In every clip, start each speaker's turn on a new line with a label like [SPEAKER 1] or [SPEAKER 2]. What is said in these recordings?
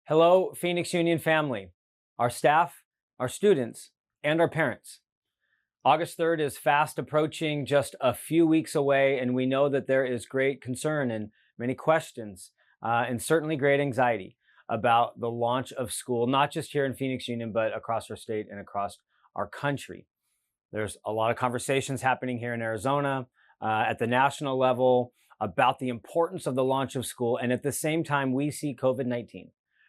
[SPEAKER 1] Hello, Phoenix Union family, our staff, our students, and our parents. August 3rd is fast approaching, just a few weeks away, and we know that there is great concern and many questions, and certainly great anxiety about the launch of school, not just here in Phoenix Union, but across our state and across our country. There's a lot of conversations happening here in Arizona at the national level about the importance of the launch of school. And at the same time, we see COVID-19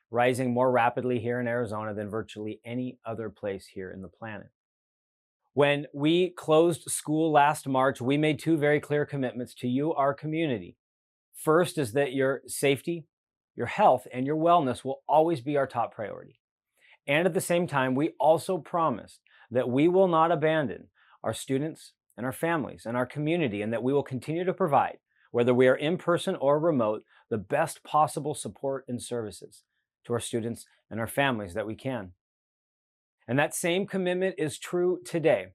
[SPEAKER 1] rising more rapidly here in Arizona than virtually any other place here in the planet. When we closed school last March, we made two very clear commitments to you, our community. First is that your safety, your health, and your wellness will always be our top priority. And at the same time, we also promised that we will not abandon our students and our families and our community, and that we will continue to provide, whether we are in person or remote, the best possible support and services to our students and our families that we can. And that same commitment is true today.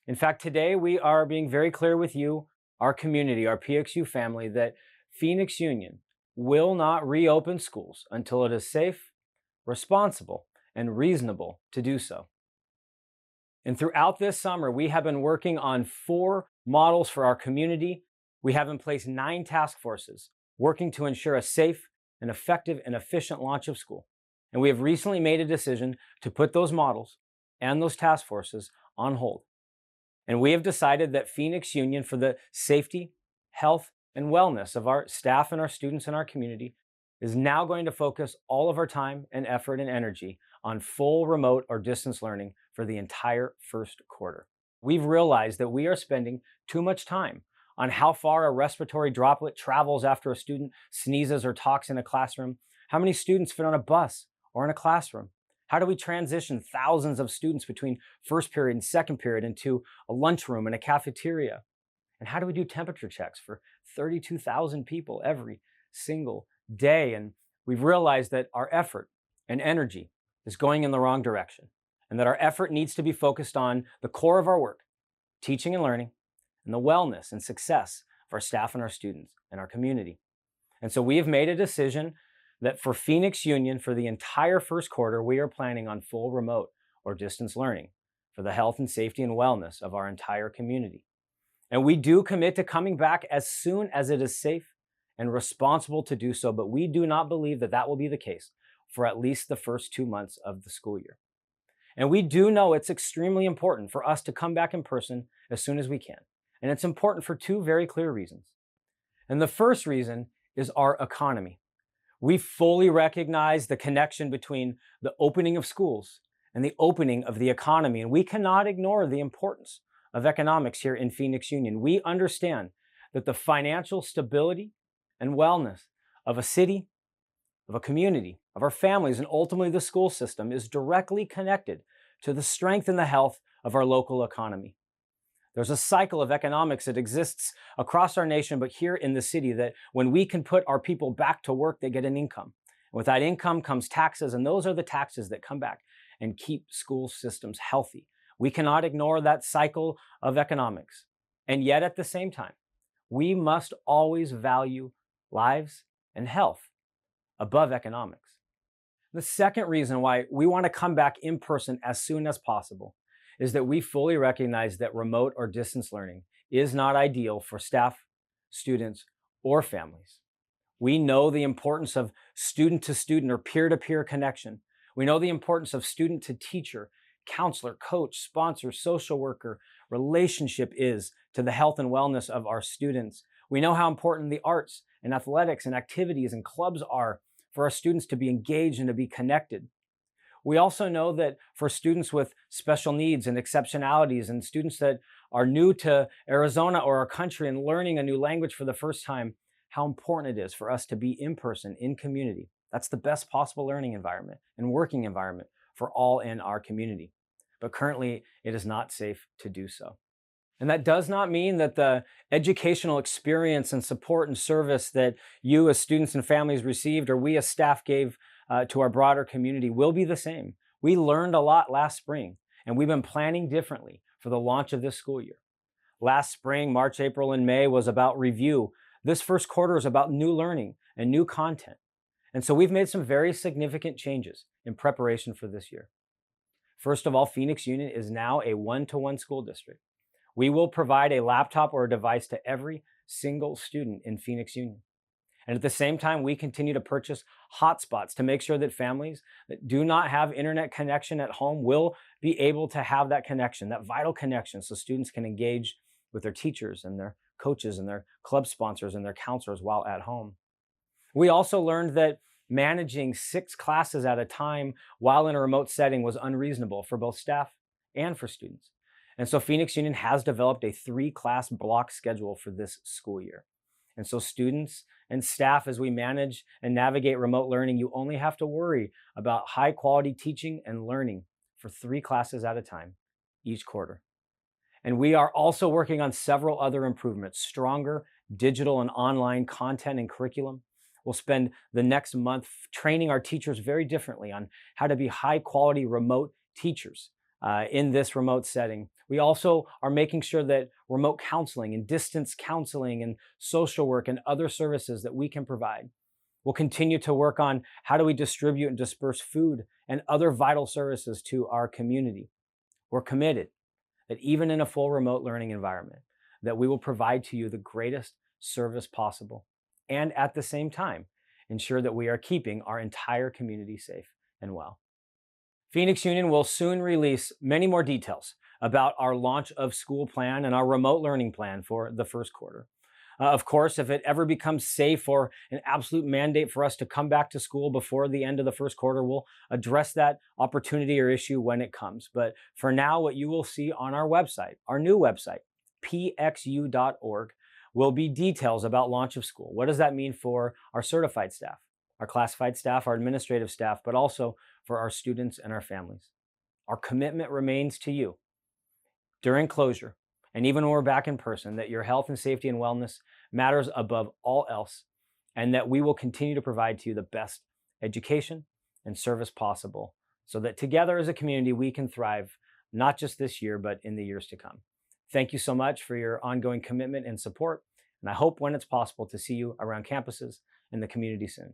[SPEAKER 1] In fact, today we are being very clear with you, our community, our PXU family, that Phoenix Union will not reopen schools until it is safe, responsible, and reasonable to do so. And throughout this summer, we have been working on 4 models for our community. We have in place 9 task forces working to ensure a safe and effective and efficient launch of school. And we have recently made a decision to put those models and those task forces on hold. And we have decided that Phoenix Union, for the safety, health, and wellness of our staff and our students in our community, is now going to focus all of our time and effort and energy on full remote or distance learning for the entire first quarter. We've realized that we are spending too much time on how far a respiratory droplet travels after a student sneezes or talks in a classroom, how many students fit on a bus or in a classroom, how do we transition thousands of students between first period and second period into a lunchroom and a cafeteria, and how do we do temperature checks for 32,000 people every single day. And we've realized that our effort and energy is going in the wrong direction, and that our effort needs to be focused on the core of our work, teaching and learning, and the wellness and success of our staff and our students and our community. And so we have made a decision that for Phoenix Union, for the entire first quarter, we are planning on full remote or distance learning for the health and safety and wellness of our entire community. And we do commit to coming back as soon as it is safe and responsible to do so, but we do not believe that that will be the case for at least the first 2 months of the school year. And we do know it's extremely important for us to come back in person as soon as we can. And it's important for 2 very clear reasons. And the first reason is our economy. We fully recognize the connection between the opening of schools and the opening of the economy, and we cannot ignore the importance of economics here in Phoenix Union. We understand that the financial stability and wellness of a city, of a community, of our families, and ultimately the school system is directly connected to the strength and the health of our local economy. There's a cycle of economics that exists across our nation, but here in the city, that when we can put our people back to work, they get an income. And with that income comes taxes, and those are the taxes that come back and keep school systems healthy. We cannot ignore that cycle of economics. And yet at the same time, we must always value lives and health above economics. The second reason why we want to come back in person as soon as possible is that we fully recognize that remote or distance learning is not ideal for staff, students, or families. We know the importance of student-to-student or peer-to-peer connection. We know the importance of student-to-teacher, counselor, coach, sponsor, social worker relationship is to the health and wellness of our students. We know how important the arts and athletics and activities and clubs are for our students to be engaged and to be connected. We also know that for students with special needs and exceptionalities, and students that are new to Arizona or our country and learning a new language for the first time, how important it is for us to be in person, in community. That's the best possible learning environment and working environment for all in our community. But currently, it is not safe to do so. And that does not mean that the educational experience and support and service that you as students and families received, or we as staff gave to our broader community, will be the same. We learned a lot last spring, and we've been planning differently for the launch of this school year. Last spring, March, April, and May was about review. This first quarter is about new learning and new content. And so we've made some very significant changes in preparation for this year. First of all, Phoenix Union is now a one-to-one school district. We will provide a laptop or a device to every single student in Phoenix Union. And at the same time, we continue to purchase hotspots to make sure that families that do not have internet connection at home will be able to have that connection, that vital connection, so students can engage with their teachers and their coaches and their club sponsors and their counselors while at home. We also learned that managing 6 classes at a time while in a remote setting was unreasonable for both staff and for students. And so Phoenix Union has developed a 3-class block schedule for this school year. And so students and staff, as we manage and navigate remote learning, you only have to worry about high quality teaching and learning for 3 classes at a time each quarter. And we are also working on several other improvements, stronger digital and online content and curriculum. We'll spend the next month training our teachers very differently on how to be high quality remote teachers in this remote setting. We also are making sure that remote counseling and distance counseling and social work and other services that we can provide. We'll continue to work on how do we distribute and disperse food and other vital services to our community. We're committed that even in a full remote learning environment, that we will provide to you the greatest service possible, and at the same time, ensure that we are keeping our entire community safe and well. Phoenix Union will soon release many more details about our launch of school plan and our remote learning plan for the first quarter. Of course, if it ever becomes safe or an absolute mandate for us to come back to school before the end of the first quarter, we'll address that opportunity or issue when it comes. But for now, what you will see on our website, our new website, pxu.org, will be details about launch of school. What does that mean for our certified staff, our classified staff, our administrative staff, but also for our students and our families? Our commitment remains to you during closure, and even when we're back in person, that your health and safety and wellness matters above all else, and that we will continue to provide to you the best education and service possible so that together as a community, we can thrive, not just this year, but in the years to come. Thank you so much for your ongoing commitment and support, and I hope when it's possible to see you around campuses and the community soon.